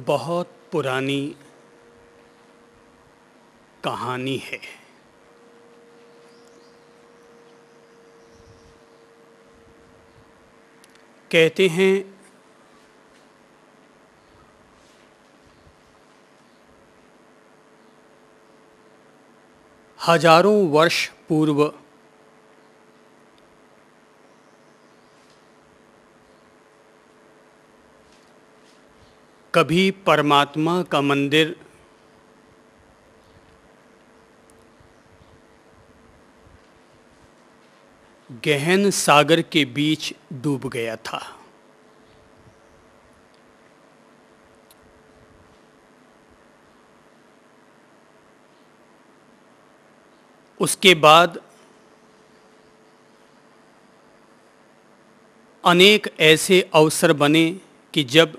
बहुत पुरानी कहानी है। कहते हैं हजारों वर्ष पूर्व कभी परमात्मा का मंदिर गहन सागर के बीच डूब गया था। उसके बाद अनेक ऐसे अवसर बने कि जब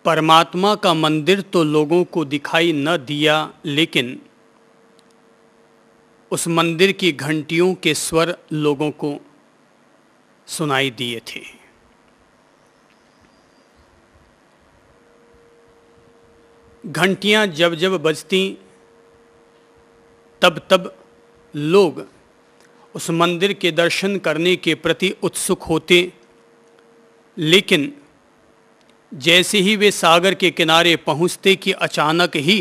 परमात्मा का मंदिर तो लोगों को दिखाई न दिया, लेकिन उस मंदिर की घंटियों के स्वर लोगों को सुनाई दिए थे। घंटियां जब जब बजती तब तब लोग उस मंदिर के दर्शन करने के प्रति उत्सुक होते, लेकिन जैसे ही वे सागर के किनारे पहुंचते कि अचानक ही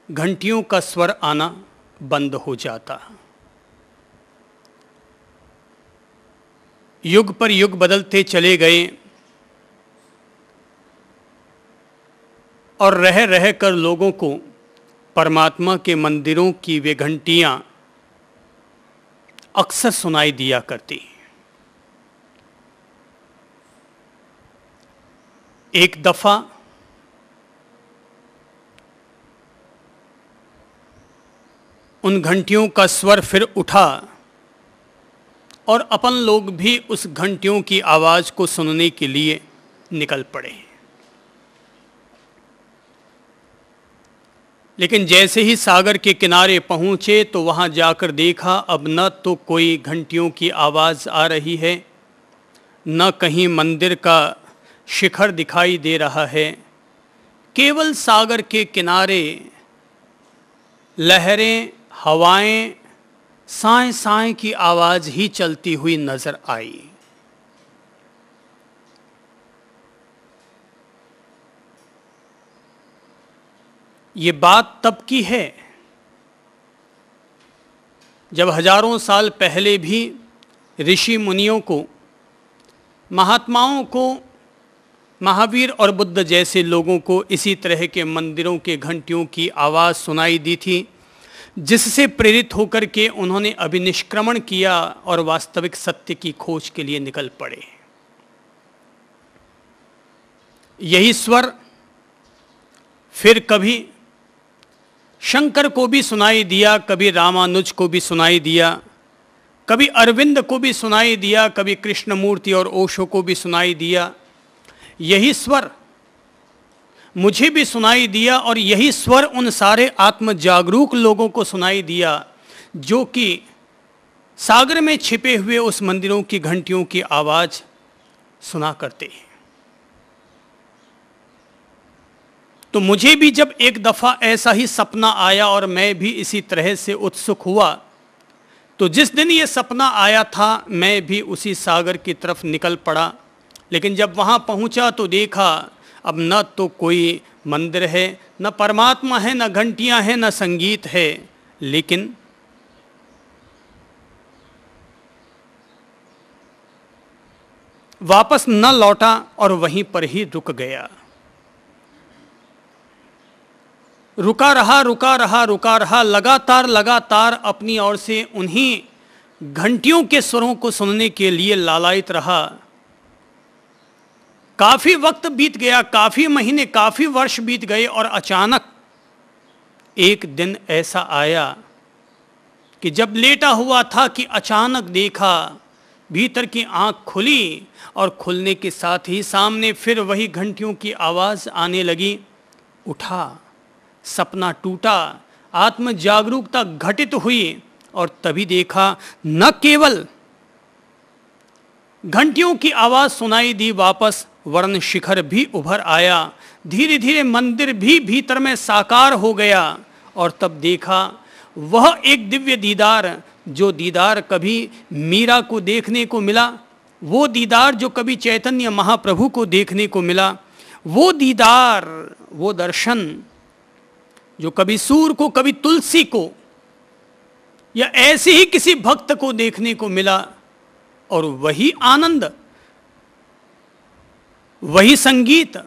घंटियों का स्वर आना बंद हो जाता। युग पर युग बदलते चले गए और रह रह कर लोगों को परमात्मा के मंदिरों की वे घंटियां अक्सर सुनाई दिया करती। एक दफा उन घंटियों का स्वर फिर उठा और अपन लोग भी उस घंटियों की आवाज को सुनने के लिए निकल पड़े। लेकिन जैसे ही सागर के किनारे पहुंचे तो वहां जाकर देखा अब न तो कोई घंटियों की आवाज आ रही है, न कहीं मंदिर का शिखर दिखाई दे रहा है। केवल सागर के किनारे लहरें, हवाएं, साएं साएं की आवाज ही चलती हुई नजर आई। ये बात तब की है जब हजारों साल पहले भी ऋषि मुनियों को, महात्माओं को, महावीर और बुद्ध जैसे लोगों को इसी तरह के मंदिरों के घंटियों की आवाज़ सुनाई दी थी, जिससे प्रेरित होकर के उन्होंने अभिनिष्क्रमण किया और वास्तविक सत्य की खोज के लिए निकल पड़े। यही स्वर फिर कभी शंकर को भी सुनाई दिया, कभी रामानुज को भी सुनाई दिया, कभी अरविंद को भी सुनाई दिया, कभी कृष्णमूर्ति और ओशो को भी सुनाई दिया। यही स्वर मुझे भी सुनाई दिया और यही स्वर उन सारे आत्म जागरूक लोगों को सुनाई दिया जो कि सागर में छिपे हुए उस मंदिरों की घंटियों की आवाज सुना करते हैं। तो मुझे भी जब एक दफा ऐसा ही सपना आया और मैं भी इसी तरह से उत्सुक हुआ, तो जिस दिन ये सपना आया था मैं भी उसी सागर की तरफ निकल पड़ा। लेकिन जब वहाँ पहुँचा तो देखा अब न तो कोई मंदिर है, न परमात्मा है, न घंटियाँ हैं, न संगीत है, लेकिन वापस न लौटा और वहीं पर ही रुक गया। रुका रहा, रुका रहा, रुका रहा, लगातार लगातार अपनी ओर से उन्हीं घंटियों के स्वरों को सुनने के लिए लालायित रहा। काफी वक्त बीत गया, काफी महीने, काफी वर्ष बीत गए और अचानक एक दिन ऐसा आया कि जब लेटा हुआ था कि अचानक देखा भीतर की आंख खुली और खुलने के साथ ही सामने फिर वही घंटियों की आवाज आने लगी। उठा, सपना टूटा, आत्म जागरूकता घटित हुई और तभी देखा न केवल घंटियों की आवाज सुनाई दी वापस, वर्ण शिखर भी उभर आया, धीरे धीरे मंदिर भी भीतर में साकार हो गया। और तब देखा वह एक दिव्य दीदार, जो दीदार कभी मीरा को देखने को मिला, वो दीदार जो कभी चैतन्य महाप्रभु को देखने को मिला, वो दीदार, वो दर्शन जो कभी सूर को, कभी तुलसी को, या ऐसे ही किसी भक्त को देखने को मिला। और वही आनंद, वही संगीत,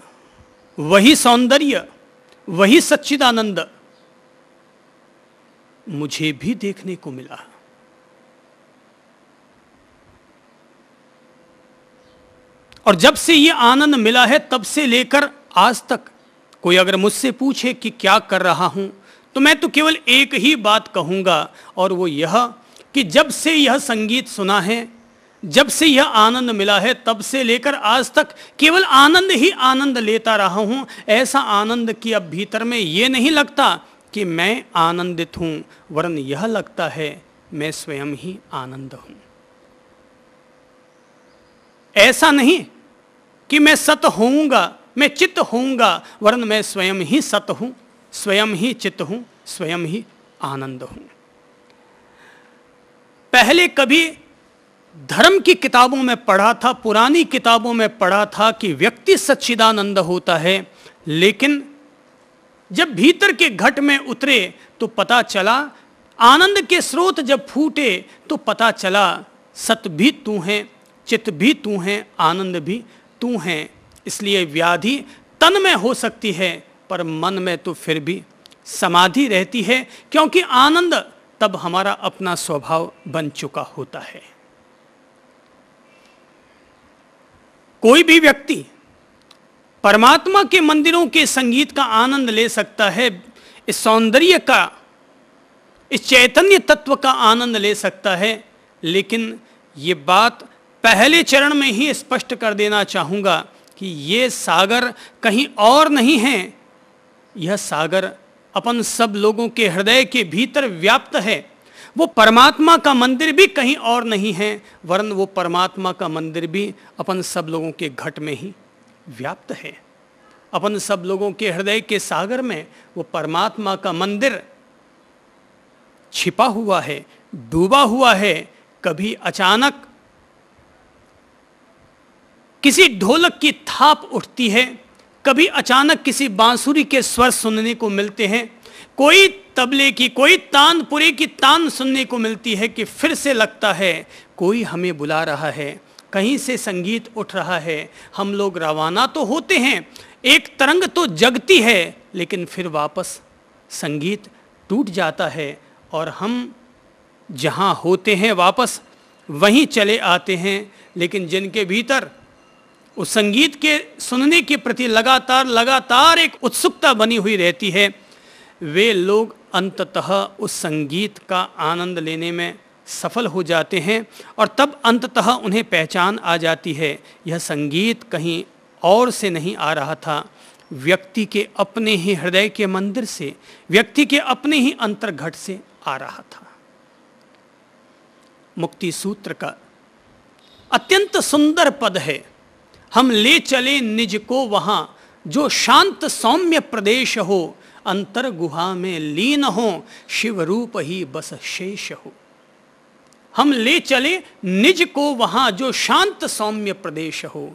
वही सौंदर्य, वही सच्चिदानंद मुझे भी देखने को मिला। और जब से ये आनंद मिला है, तब से लेकर आज तक कोई अगर मुझसे पूछे कि क्या कर रहा हूं, तो मैं तो केवल एक ही बात कहूंगा, और वो यह कि जब से यह संगीत सुना है, जब से यह आनंद मिला है, तब से लेकर आज तक केवल आनंद ही आनंद लेता रहा हूं। ऐसा आनंद कि अब भीतर में यह नहीं लगता कि मैं आनंदित हूं, वरन यह लगता है मैं स्वयं ही आनंद हूं। ऐसा नहीं कि मैं सत होऊंगा, मैं चित्त होऊंगा, वरन मैं स्वयं ही सत हूं, स्वयं ही चित्त हूं, स्वयं ही आनंद हूं। पहले कभी धर्म की किताबों में पढ़ा था, पुरानी किताबों में पढ़ा था कि व्यक्ति सच्चिदानंद होता है, लेकिन जब भीतर के घट में उतरे तो पता चला, आनंद के स्रोत जब फूटे तो पता चला सत भी तू है, चित्त भी तू है, आनंद भी तू है। इसलिए व्याधि तन में हो सकती है, पर मन में तो फिर भी समाधि रहती है, क्योंकि आनंद तब हमारा अपना स्वभाव बन चुका होता है। कोई भी व्यक्ति परमात्मा के मंदिरों के संगीत का आनंद ले सकता है, इस सौंदर्य का, इस चैतन्य तत्व का आनंद ले सकता है, लेकिन ये बात पहले चरण में ही स्पष्ट कर देना चाहूँगा कि ये सागर कहीं और नहीं है, यह सागर अपन सब लोगों के हृदय के भीतर व्याप्त है। वो परमात्मा का मंदिर भी कहीं और नहीं है, वरन वो परमात्मा का मंदिर भी अपन सब लोगों के घट में ही व्याप्त है। अपन सब लोगों के हृदय के सागर में वो परमात्मा का मंदिर छिपा हुआ है, डूबा हुआ है। कभी अचानक किसी ढोलक की थाप उठती है, कभी अचानक किसी बांसुरी के स्वर सुनने को मिलते हैं, कोई तबले की, कोई तानपुरे की तान सुनने को मिलती है कि फिर से लगता है कोई हमें बुला रहा है, कहीं से संगीत उठ रहा है। हम लोग रवाना तो होते हैं, एक तरंग तो जगती है, लेकिन फिर वापस संगीत टूट जाता है और हम जहाँ होते हैं वापस वहीं चले आते हैं। लेकिन जिनके भीतर उस संगीत के सुनने के प्रति लगातार एक उत्सुकता बनी हुई रहती है, वे लोग अंततः उस संगीत का आनंद लेने में सफल हो जाते हैं। और तब अंततः उन्हें पहचान आ जाती है, यह संगीत कहीं और से नहीं आ रहा था, व्यक्ति के अपने ही हृदय के मंदिर से, व्यक्ति के अपने ही अंतर्घट से आ रहा था। मुक्ति सूत्र का अत्यंत सुंदर पद है, हम ले चले निज को वहां जो शांत सौम्य प्रदेश हो, अंतर गुहा में लीन हो, शिव रूप ही बस शेष हो। हम ले चले निज को वहां जो शांत सौम्य प्रदेश हो।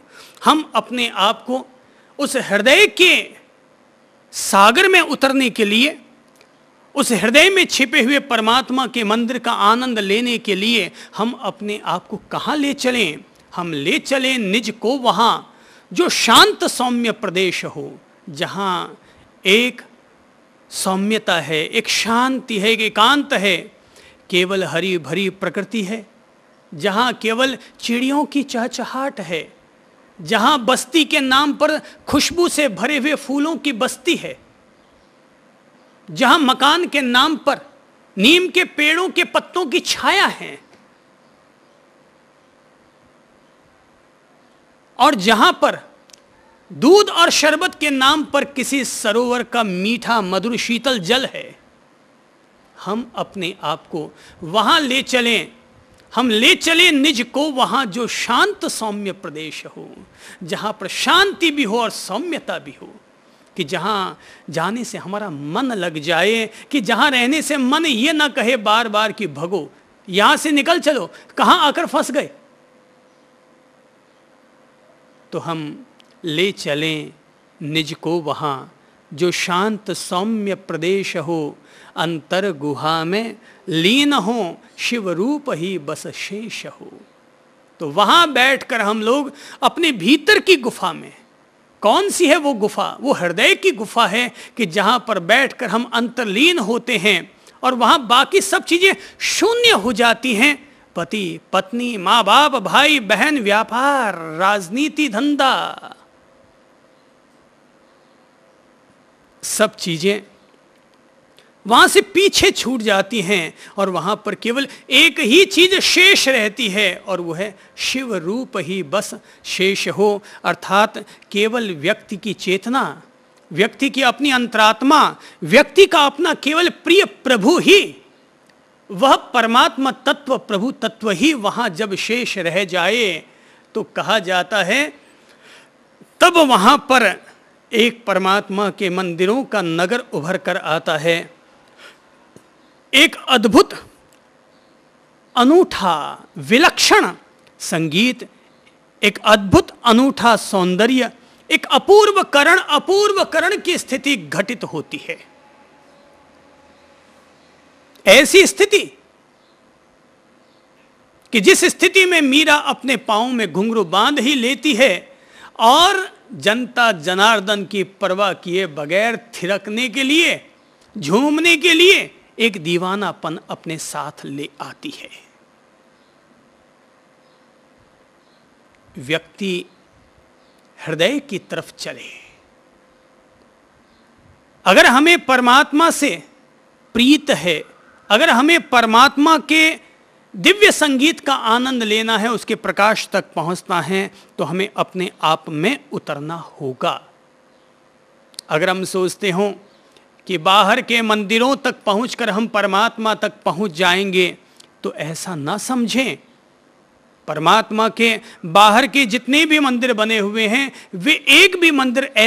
हम अपने आप को उस हृदय के सागर में उतरने के लिए, उस हृदय में छिपे हुए परमात्मा के मंदिर का आनंद लेने के लिए हम अपने आप को कहाँ ले चलें? हम ले चलें निज को वहाँ जो शांत सौम्य प्रदेश हो, जहाँ एक सौम्यता है, एक शांति है, एक एकांत है, केवल हरी भरी प्रकृति है, जहाँ केवल चिड़ियों की चहचहाट है, जहाँ बस्ती के नाम पर खुशबू से भरे हुए फूलों की बस्ती है, जहाँ मकान के नाम पर नीम के पेड़ों के पत्तों की छाया है, और जहां पर दूध और शरबत के नाम पर किसी सरोवर का मीठा मधुर शीतल जल है। हम अपने आप को वहां ले चलें हम ले चले निज को वहां जो शांत सौम्य प्रदेश हो, जहां पर शांति भी हो और सौम्यता भी हो, कि जहां जाने से हमारा मन लग जाए, कि जहां रहने से मन ये ना कहे बार बार कि भगो, यहां से निकल चलो, कहां आकर फंस गए। तो हम ले चलें निज को वहां जो शांत सौम्य प्रदेश हो, अंतर गुहा में लीन हो, शिव रूप ही बस शेष हो। तो वहां बैठकर हम लोग अपने भीतर की गुफा में, कौन सी है वो गुफा? वो हृदय की गुफा है, कि जहां पर बैठकर हम अंतर्लीन होते हैं और वहां बाकी सब चीजें शून्य हो जाती हैं। पति पत्नी, माँ बाप, भाई बहन, व्यापार, राजनीति, धंधा, सब चीजें वहां से पीछे छूट जाती हैं और वहां पर केवल एक ही चीज शेष रहती है, और वो है शिव रूप ही बस शेष हो। अर्थात केवल व्यक्ति की चेतना, व्यक्ति की अपनी अंतरात्मा, व्यक्ति का अपना केवल प्रिय प्रभु ही, वह परमात्मा तत्व, प्रभु तत्व ही वहां जब शेष रह जाए, तो कहा जाता है तब वहां पर एक परमात्मा के मंदिरों का नगर उभर कर आता है। एक अद्भुत, अनूठा, विलक्षण संगीत, एक अद्भुत अनूठा सौंदर्य, एक अपूर्व करण की स्थिति घटित होती है। ऐसी स्थिति कि जिस स्थिति में मीरा अपने पांव में घुंघरू बांध ही लेती है और जनता जनार्दन की परवाह किए बगैर थिरकने के लिए, झूमने के लिए एक दीवानापन अपने साथ ले आती है। व्यक्ति हृदय की तरफ चले। अगर हमें परमात्मा से प्रीत है, अगर हमें परमात्मा के दिव्य संगीत का आनंद लेना है, उसके प्रकाश तक पहुंचना है, तो हमें अपने आप में उतरना होगा। अगर हम सोचते हों कि बाहर के मंदिरों तक पहुंचकर हम परमात्मा तक पहुंच जाएंगे, तो ऐसा ना समझें। परमात्मा के बाहर के जितने भी मंदिर बने हुए हैं, वे एक भी मंदिर ऐसे